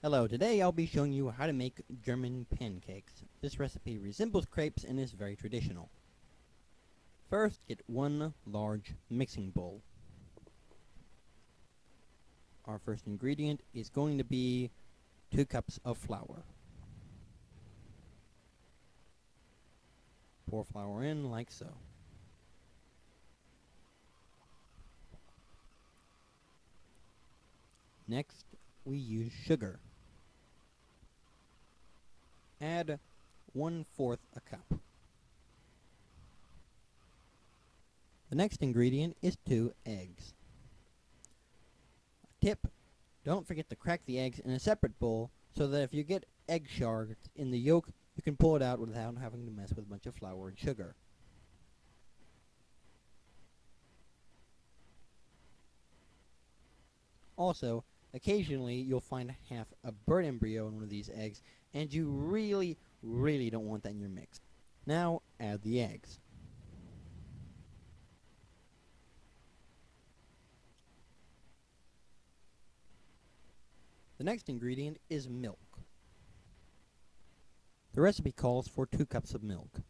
Hello, today I'll be showing you how to make German pancakes. This recipe resembles crepes and is very traditional. First, get one large mixing bowl. Our first ingredient is going to be 2 cups of flour. Pour flour in like so. Next, we use sugar. Add 1/4 a cup. The next ingredient is 2 eggs. A tip, don't forget to crack the eggs in a separate bowl so that if you get egg shards in the yolk, you can pull it out without having to mess with a bunch of flour and sugar. Also, occasionally you'll find half a bird embryo in one of these eggs, and you really don't want that in your mix. Now, add the eggs. The next ingredient is milk. The recipe calls for 2 cups of milk.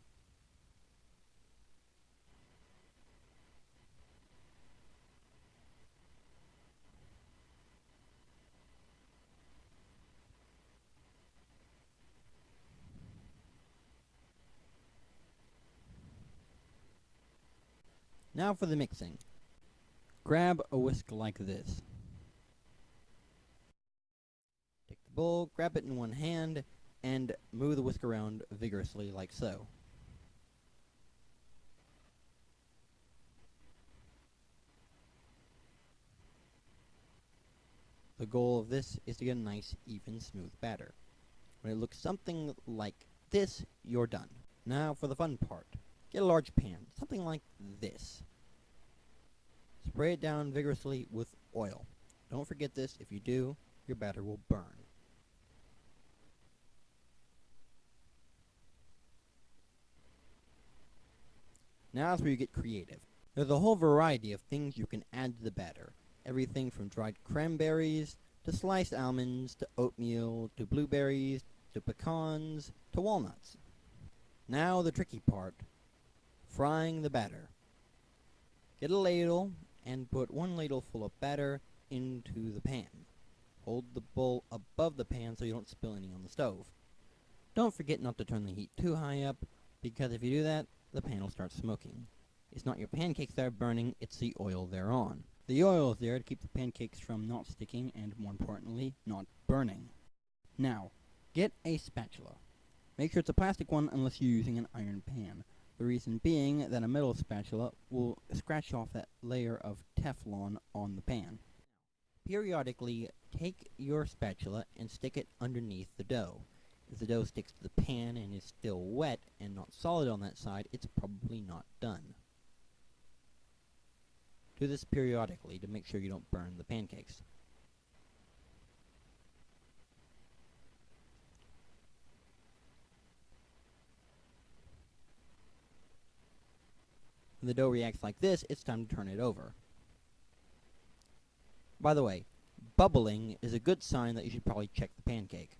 Now for the mixing. Grab a whisk like this. Take the bowl, grab it in one hand, and move the whisk around vigorously like so. The goal of this is to get a nice, even, smooth batter. When it looks something like this, you're done. Now for the fun part. Get a large pan, something like this. Spray it down vigorously with oil. Don't forget this, if you do, your batter will burn. Now is where you get creative. There's a whole variety of things you can add to the batter. Everything from dried cranberries, to sliced almonds, to oatmeal, to blueberries, to pecans, to walnuts. Now the tricky part, frying the batter. Get a ladle and put 1 ladle full of batter into the pan. Hold the bowl above the pan so you don't spill any on the stove. Don't forget not to turn the heat too high up, because if you do that, the pan will start smoking. It's not your pancakes that are burning, it's the oil they're on. The oil is there to keep the pancakes from not sticking and, more importantly, not burning. Now, get a spatula. Make sure it's a plastic one unless you're using an iron pan. The reason being that a metal spatula will scratch off that layer of Teflon on the pan. Periodically, take your spatula and stick it underneath the dough. If the dough sticks to the pan and is still wet and not solid on that side, it's probably not done. Do this periodically to make sure you don't burn the pancakes. When the dough reacts like this, it's time to turn it over. By the way, bubbling is a good sign that you should probably check the pancake.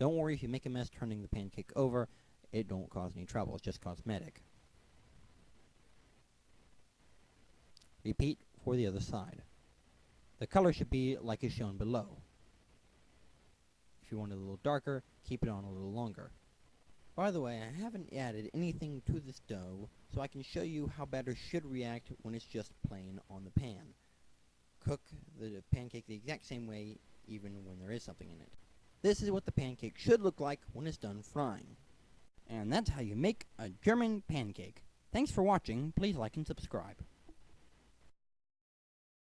Don't worry if you make a mess turning the pancake over, it don't cause any trouble, it's just cosmetic. Repeat for the other side. The color should be like is shown below. If you want it a little darker, keep it on a little longer. By the way, I haven't added anything to this dough, so I can show you how batter should react when it's just plain on the pan. Cook the pancake the exact same way, even when there is something in it. This is what the pancake should look like when it's done frying. And that's how you make a German pancake. Thanks for watching. Please like and subscribe.